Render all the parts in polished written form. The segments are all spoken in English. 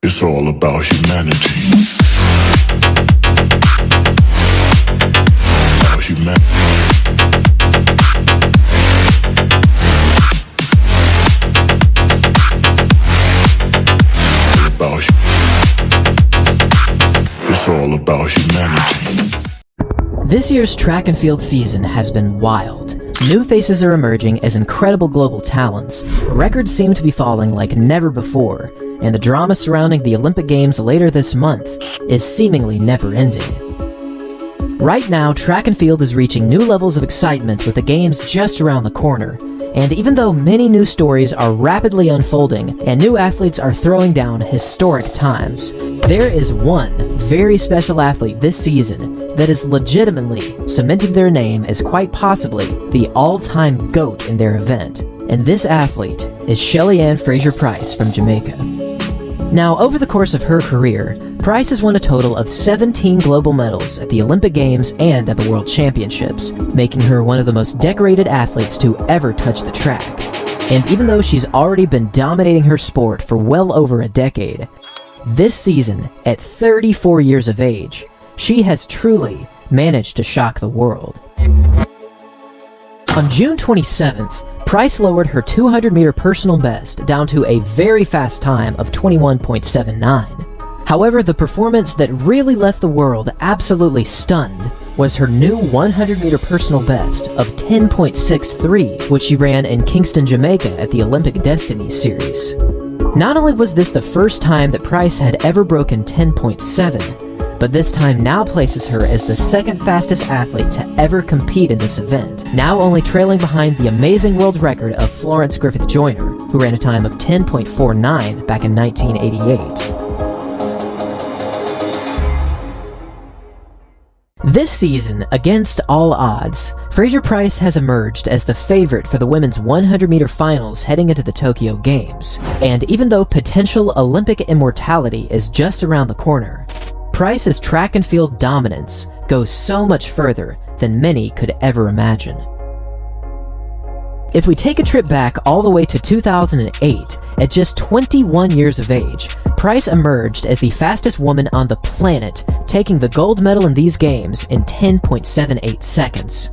It's all about humanity. About humanity. It's all about humanity. This year's track and field season has been wild. New faces are emerging as incredible global talents, records seem to be falling like never before, and the drama surrounding the Olympic Games later this month is seemingly never-ending. Right now, track and field is reaching new levels of excitement with the Games just around the corner, and even though many new stories are rapidly unfolding and new athletes are throwing down historic times, there is one very special athlete this season that is legitimately cementing their name as quite possibly the all-time GOAT in their event. And this athlete is Shelly-Ann Fraser-Pryce from Jamaica. Now, over the course of her career, Pryce has won a total of 17 global medals at the Olympic Games and at the World Championships, making her one of the most decorated athletes to ever touch the track. And even though she's already been dominating her sport for well over a decade, this season, at 34 years of age, she has truly managed to shock the world. On June 27th, Pryce lowered her 200-meter personal best down to a very fast time of 21.79. However, the performance that really left the world absolutely stunned was her new 100-meter personal best of 10.63, which she ran in Kingston, Jamaica at the Olympic Destiny Series. Not only was this the first time that Pryce had ever broken 10.7, but this time now places her as the second fastest athlete to ever compete in this event, now only trailing behind the amazing world record of Florence Griffith Joyner, who ran a time of 10.49 back in 1988. This season, against all odds, Fraser-Pryce has emerged as the favorite for the women's 100-meter finals heading into the Tokyo Games, and even though potential Olympic immortality is just around the corner, Pryce's track and field dominance goes so much further than many could ever imagine. If we take a trip back all the way to 2008, at just 21 years of age, Pryce emerged as the fastest woman on the planet, taking the gold medal in these games in 10.78 seconds.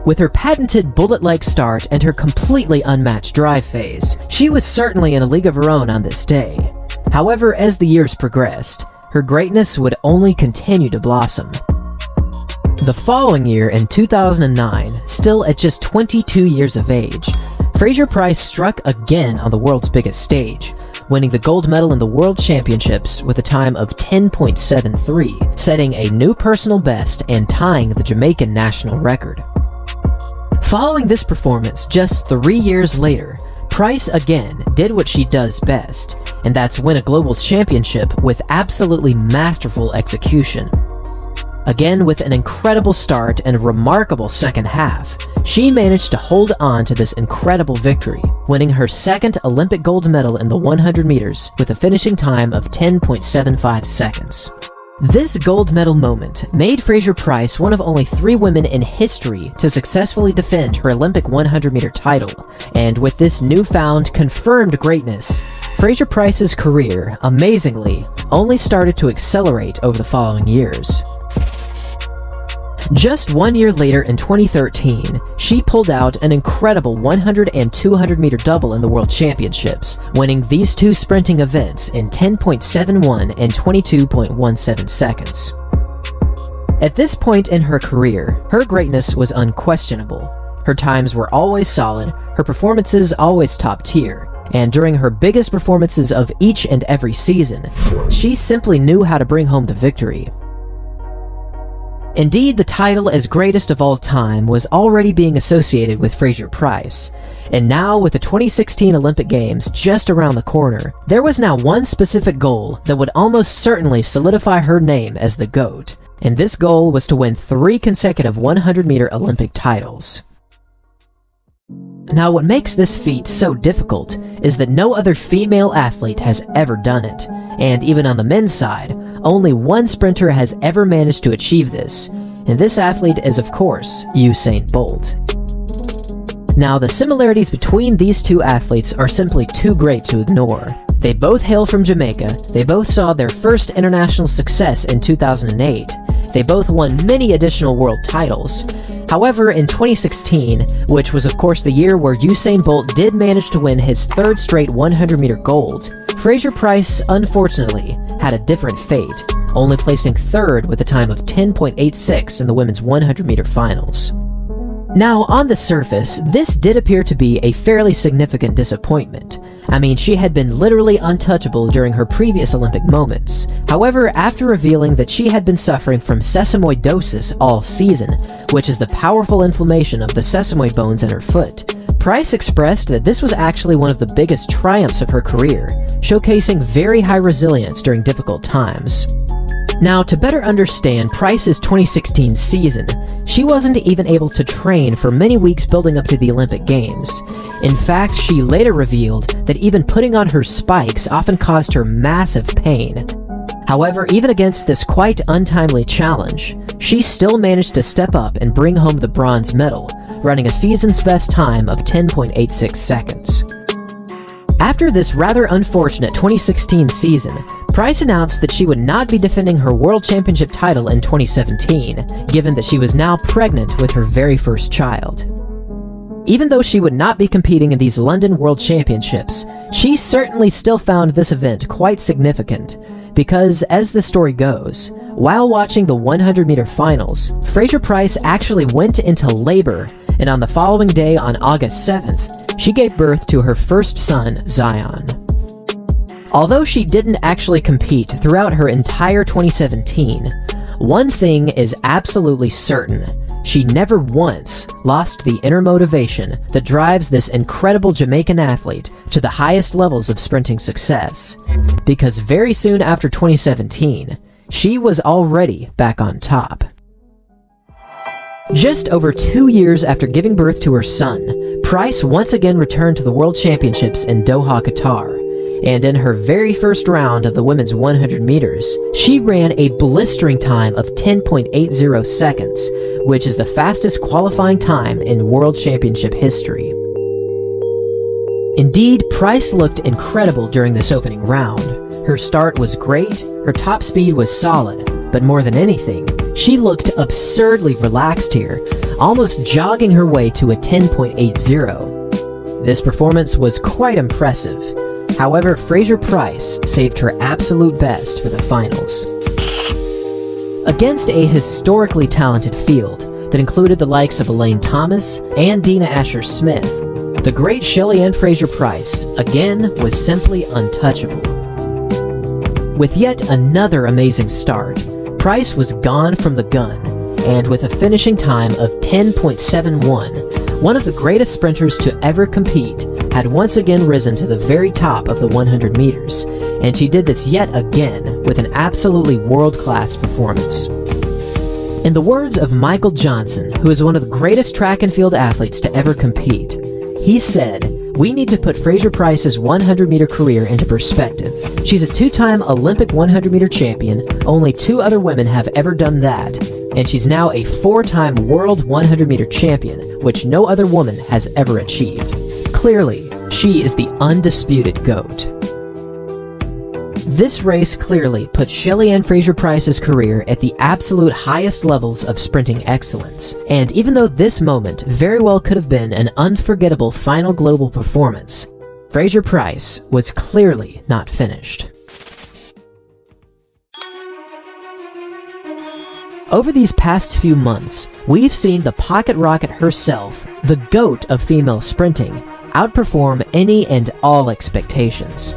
With her patented bullet-like start and her completely unmatched drive phase, she was certainly in a league of her own on this day. However, as the years progressed, her greatness would only continue to blossom. The following year, in 2009, still at just 22 years of age, Fraser-Pryce struck again on the world's biggest stage, winning the gold medal in the World Championships with a time of 10.73, setting a new personal best and tying the Jamaican national record. Following this performance just 3 years later, Pryce again did what she does best, and that's win a global championship with absolutely masterful execution. Again, with an incredible start and a remarkable second half, she managed to hold on to this incredible victory, winning her second Olympic gold medal in the 100 meters with a finishing time of 10.75 seconds. This gold medal moment made Fraser-Pryce one of only 3 women in history to successfully defend her Olympic 100-meter title, and with this newfound confirmed greatness, Fraser-Pryce's career, amazingly, only started to accelerate over the following years. Just 1 year later in 2013, she pulled out an incredible 100 and 200 meter double in the World Championships, winning these two sprinting events in 10.71 and 22.17 seconds. At this point in her career, her greatness was unquestionable. Her times were always solid, her performances always top tier, and during her biggest performances of each and every season, she simply knew how to bring home the victory. Indeed, the title as greatest of all time was already being associated with Fraser-Pryce, and now with the 2016 Olympic Games just around the corner, there was now one specific goal that would almost certainly solidify her name as the GOAT, and this goal was to win 3 consecutive 100-meter Olympic titles. Now, what makes this feat so difficult is that no other female athlete has ever done it, and even on the men's side, only one sprinter has ever managed to achieve this, and this athlete is, of course, Usain Bolt. Now, the similarities between these two athletes are simply too great to ignore. They both hail from Jamaica, they both saw their first international success in 2008, they both won many additional world titles. However, in 2016, which was of course the year where Usain Bolt did manage to win his third straight 100-meter gold, Fraser-Pryce unfortunately had a different fate, only placing third with a time of 10.86 in the women's 100-meter finals. Now, on the surface, this did appear to be a fairly significant disappointment. I mean, she had been literally untouchable during her previous Olympic moments. However, after revealing that she had been suffering from sesamoidosis all season, which is the powerful inflammation of the sesamoid bones in her foot, Pryce expressed that this was actually one of the biggest triumphs of her career, showcasing very high resilience during difficult times. Now, to better understand Pryce's 2016 season, she wasn't even able to train for many weeks building up to the Olympic Games. In fact, she later revealed that even putting on her spikes often caused her massive pain. However, even against this quite untimely challenge, she still managed to step up and bring home the bronze medal, running a season's best time of 10.86 seconds. After this rather unfortunate 2016 season, Pryce announced that she would not be defending her World Championship title in 2017, given that she was now pregnant with her very first child. Even though she would not be competing in these London World Championships, she certainly still found this event quite significant, because as the story goes, while watching the 100-meter finals, Fraser-Pryce actually went into labor, and on the following day on August 7th, she gave birth to her first son, Zion. Although she didn't actually compete throughout her entire 2017, one thing is absolutely certain. She never once lost the inner motivation that drives this incredible Jamaican athlete to the highest levels of sprinting success, because very soon after 2017, she was already back on top. Just over 2 years after giving birth to her son, Pryce once again returned to the World Championships in Doha, Qatar, and in her very first round of the women's 100 meters, she ran a blistering time of 10.80 seconds, which is the fastest qualifying time in World Championship history. Indeed, Pryce looked incredible during this opening round. Her start was great, her top speed was solid, but more than anything, she looked absurdly relaxed here, almost jogging her way to a 10.80. This performance was quite impressive. However, Fraser-Pryce saved her absolute best for the finals. Against a historically talented field that included the likes of Elaine Thomas and Dina Asher-Smith, the great Shelly-Ann Fraser-Pryce again was simply untouchable. With yet another amazing start, Pryce was gone from the gun, and with a finishing time of 10.71, one of the greatest sprinters to ever compete had once again risen to the very top of the 100 meters, and she did this yet again with an absolutely world-class performance. In the words of Michael Johnson, who is one of the greatest track and field athletes to ever compete, he said, "We need to put Fraser-Pryce's 100-meter career into perspective. She's a two-time Olympic 100-meter champion, only 2 other women have ever done that, and she's now a 4-time world 100-meter champion, which no other woman has ever achieved. Clearly, she is the undisputed GOAT." This race clearly put Shelly-Ann Fraser-Pryce's career at the absolute highest levels of sprinting excellence, and even though this moment very well could have been an unforgettable final global performance, Fraser-Pryce was clearly not finished. Over these past few months, we've seen the pocket rocket herself, the GOAT of female sprinting, outperform any and all expectations.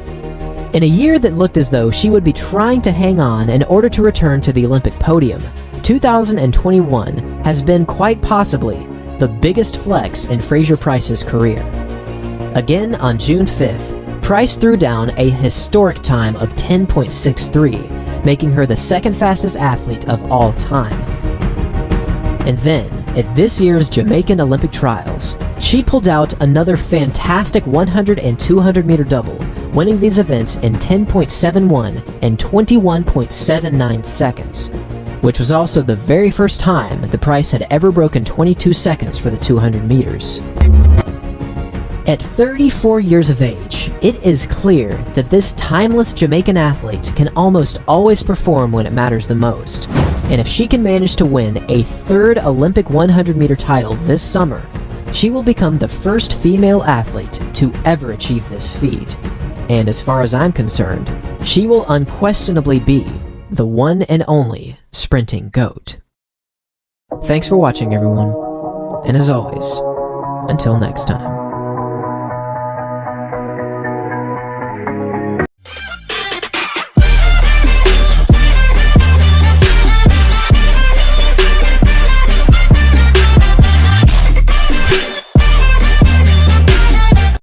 In a year that looked as though she would be trying to hang on in order to return to the Olympic podium, 2021 has been quite possibly the biggest flex in Fraser-Pryce's career. Again, on June 5th, Pryce threw down a historic time of 10.63, making her the second fastest athlete of all time. And then, at this year's Jamaican Olympic Trials, she pulled out another fantastic 100 and 200 meter double, winning these events in 10.71 and 21.79 seconds, which was also the very first time the Pryce had ever broken 22 seconds for the 200 meters. At 34 years of age, it is clear that this timeless Jamaican athlete can almost always perform when it matters the most. And if she can manage to win a third Olympic 100-meter title this summer, she will become the first female athlete to ever achieve this feat. And as far as I'm concerned, she will unquestionably be the one and only sprinting GOAT. Thanks for watching, everyone. And as always, until next time.